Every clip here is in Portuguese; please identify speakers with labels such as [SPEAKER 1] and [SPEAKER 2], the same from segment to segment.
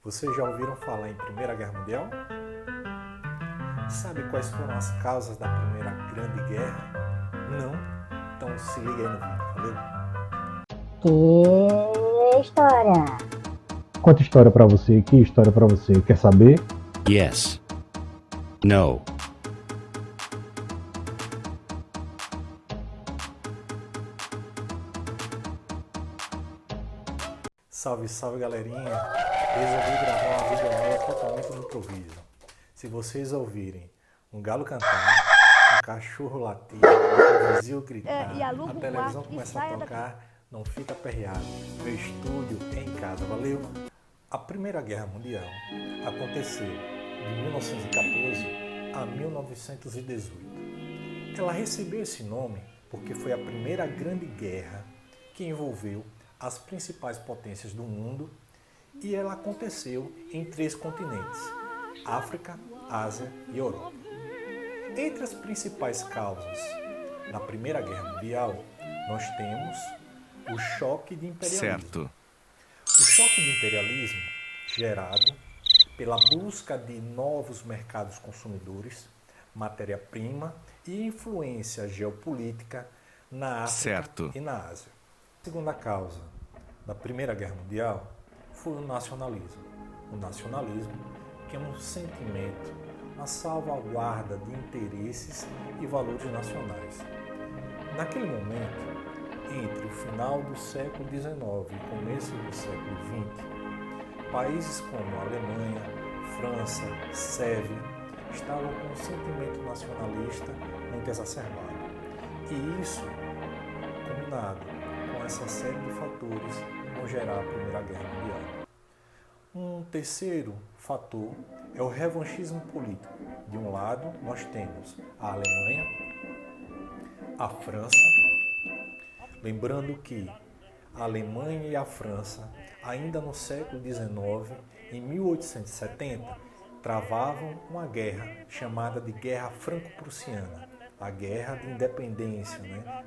[SPEAKER 1] Vocês já ouviram falar em Primeira Guerra Mundial? Sabe quais foram as causas da Primeira Grande Guerra? Não? Então se liga aí no vídeo, valeu?
[SPEAKER 2] Que história!
[SPEAKER 3] Conta história pra você, que história pra você, quer saber?
[SPEAKER 4] Yes. No.
[SPEAKER 1] Salve, salve galerinha! Resolvi gravar uma videoaula totalmente no improviso. Se vocês ouvirem um galo cantar, um cachorro latir, um vizinho gritar, a televisão começar a tocar, não fica aperreado. Meu estúdio é em casa, valeu? A Primeira Guerra Mundial aconteceu de 1914 a 1918. Ela recebeu esse nome porque foi a primeira grande guerra que envolveu as principais potências do mundo e ela aconteceu em 3 continentes: África, Ásia e Europa. Entre as principais causas da Primeira Guerra Mundial, nós temos o choque de imperialismo.
[SPEAKER 4] Certo.
[SPEAKER 1] O choque de imperialismo gerado pela busca de novos mercados consumidores, matéria-prima e influência geopolítica na África e na Ásia. A segunda causa da Primeira Guerra Mundial foi o nacionalismo. O nacionalismo, que é um sentimento, uma salvaguarda de interesses e valores nacionais. Naquele momento, entre o final do século XIX e o começo do século XX, países como a Alemanha, França, Sérvia estavam com um sentimento nacionalista muito exacerbado. E isso, combinado com essa série de fatores, vão gerar a Primeira Guerra Mundial. Um terceiro fator é o revanchismo político. De um lado, nós temos a Alemanha, a França. Lembrando que a Alemanha e a França, ainda no século XIX, em 1870, travavam uma guerra chamada de Guerra Franco-Prussiana, a guerra de independência,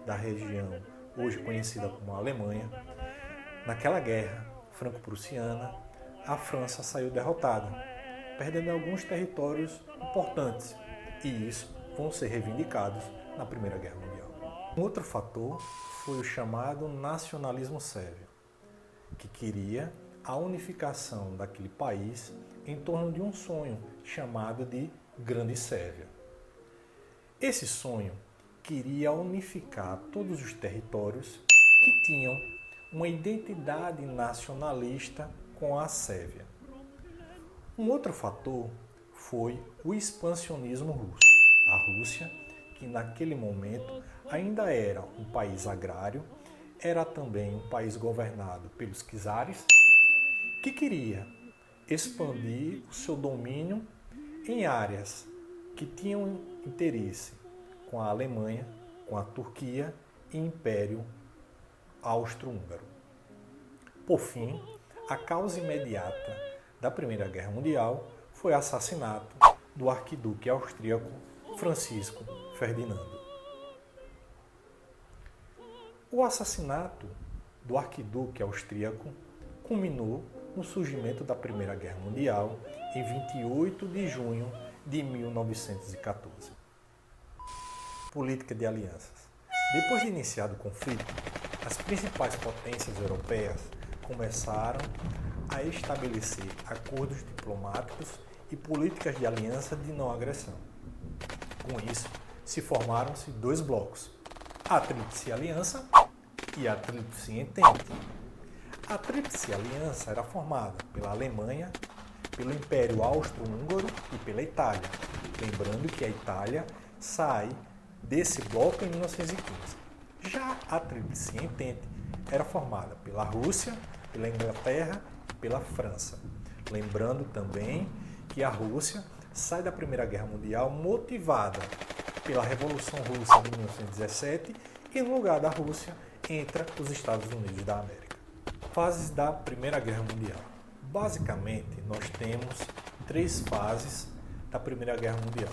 [SPEAKER 1] da região hoje conhecida como Alemanha. Naquela guerra franco-prussiana, a França saiu derrotada, perdendo alguns territórios importantes, e isso vão ser reivindicados na Primeira Guerra Mundial. Um outro fator foi o chamado nacionalismo sérvio, que queria a unificação daquele país em torno de um sonho chamado de Grande Sérvia. Esse sonho queria unificar todos os territórios que tinham uma identidade nacionalista com a Sérvia. Um outro fator foi o expansionismo russo. A Rússia, que naquele momento ainda era um país agrário, era também um país governado pelos czares, que queria expandir o seu domínio em áreas que tinham interesse com a Alemanha, com a Turquia e Império Austro-Húngaro. Por fim, a causa imediata da Primeira Guerra Mundial foi o assassinato do arquiduque austríaco Francisco Ferdinando. O assassinato do arquiduque austríaco culminou no surgimento da Primeira Guerra Mundial em 28 de junho de 1914. Política de alianças. Depois de iniciado o conflito, as principais potências europeias começaram a estabelecer acordos diplomáticos e políticas de aliança de não agressão. Com isso, se formaram-se 2 blocos, a Tríplice Aliança e a Tríplice Entente. A Tríplice Aliança era formada pela Alemanha, pelo Império Austro-Húngaro e pela Itália. Lembrando que a Itália sai desse bloco em 1915. Já a Tríplice Entente era formada pela Rússia, pela Inglaterra e pela França. Lembrando também que a Rússia sai da Primeira Guerra Mundial motivada pela Revolução Russa de 1917 e no lugar da Rússia entra os Estados Unidos da América. Fases da Primeira Guerra Mundial. Basicamente, nós temos 3 fases da Primeira Guerra Mundial: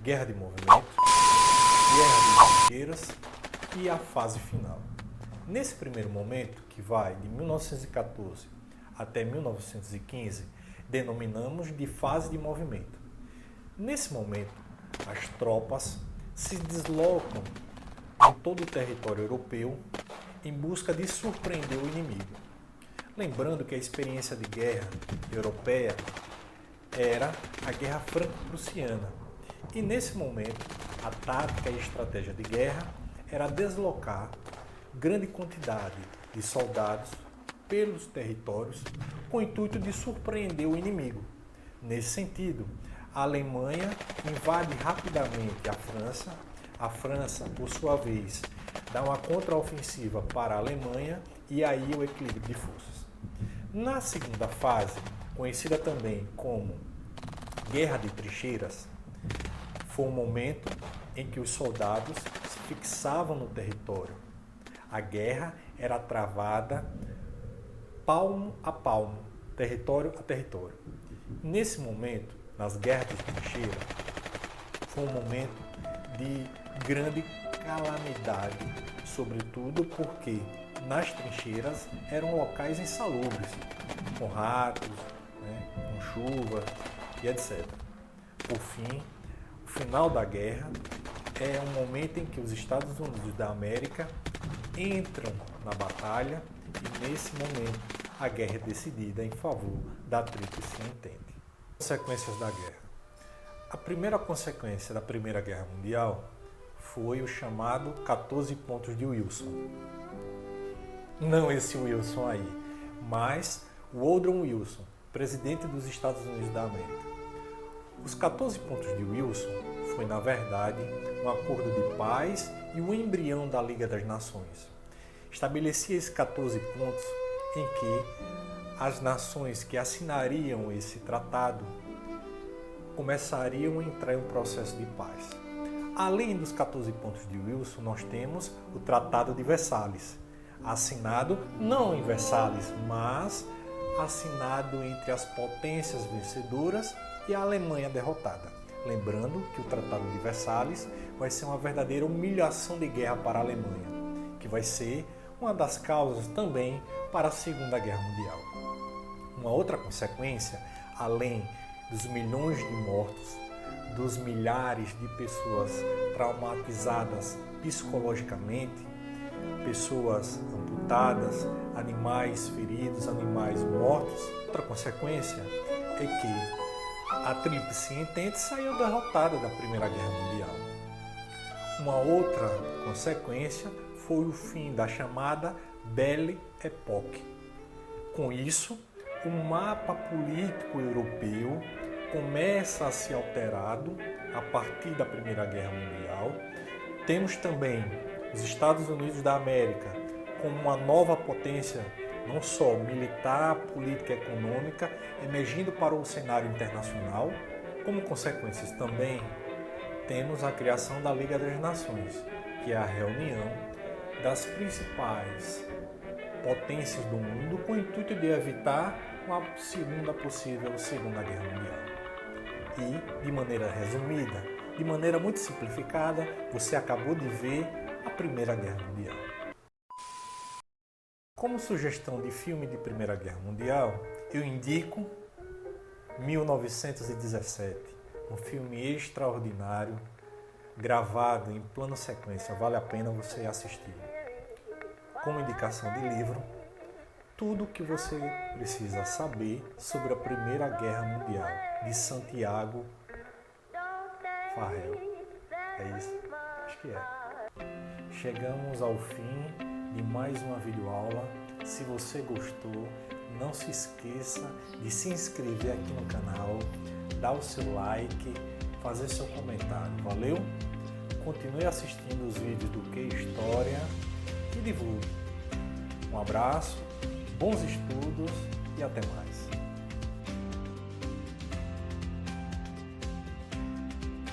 [SPEAKER 1] Guerra de Movimento, Guerra de Trincheiras e a fase final. Nesse primeiro momento, que vai de 1914 até 1915 denominamos de fase de movimento. Nesse momento, as tropas se deslocam em todo o território europeu em busca de surpreender o inimigo. Lembrando que a experiência de guerra europeia era a Guerra Franco-Prussiana. E nesse momento, a tática e estratégia de guerra era deslocar grande quantidade de soldados pelos territórios com o intuito de surpreender o inimigo. Nesse sentido, a Alemanha invade rapidamente a França. A França, por sua vez, dá uma contraofensiva para a Alemanha e aí o equilíbrio de forças. Na segunda fase, conhecida também como Guerra de Trincheiras, foi um momento em que os soldados se fixavam no território. A guerra era travada palmo a palmo, território a território. Nesse momento, nas guerras de trincheira, foi um momento de grande calamidade, sobretudo porque nas trincheiras eram locais insalubres, com ratos, com chuva e etc. Por fim, o final da guerra é um momento em que os Estados Unidos da América entram na batalha e nesse momento a guerra é decidida em favor da Tríplice Entente. Consequências da guerra. A primeira consequência da Primeira Guerra Mundial foi o chamado 14 pontos de Wilson. Não esse Wilson aí, mas o Woodrow Wilson, presidente dos Estados Unidos da América. Os 14 pontos de Wilson foi, na verdade, um acordo de paz e o embrião da Liga das Nações. Estabelecia esses 14 pontos em que as nações que assinariam esse tratado começariam a entrar em um processo de paz. Além dos 14 pontos de Wilson, nós temos o Tratado de Versalhes, assinado não em Versalhes, mas assinado entre as potências vencedoras e a Alemanha derrotada. Lembrando que o Tratado de Versalhes vai ser uma verdadeira humilhação de guerra para a Alemanha, que vai ser uma das causas também para a Segunda Guerra Mundial. Uma outra consequência, além dos milhões de mortos, dos milhares de pessoas traumatizadas psicologicamente, pessoas amputadas, animais feridos, animais mortos. Outra consequência é que a Tríplice Entente saiu derrotada da Primeira Guerra Mundial. Uma outra consequência foi o fim da chamada Belle Époque. Com isso, o mapa político europeu começa a ser alterado a partir da Primeira Guerra Mundial. Temos também os Estados Unidos da América como uma nova potência, não só militar, política e econômica, emergindo para o cenário internacional. Como consequências também temos a criação da Liga das Nações, que é a reunião das principais potências do mundo com o intuito de evitar uma possível Segunda Guerra Mundial. E, de maneira resumida, de maneira muito simplificada, você acabou de ver a Primeira Guerra Mundial. Como sugestão de filme de Primeira Guerra Mundial, eu indico 1917, um filme extraordinário, gravado em plano sequência, vale a pena você assistir. Como indicação de livro, tudo o que você precisa saber sobre a Primeira Guerra Mundial, de Santiago Farrell. É isso? Acho que é. Chegamos ao fim de mais uma videoaula. Se você gostou, não se esqueça de se inscrever aqui no canal, dar o seu like, fazer seu comentário. Valeu? Continue assistindo os vídeos do Que História e divulgue. Um abraço, bons estudos e até mais.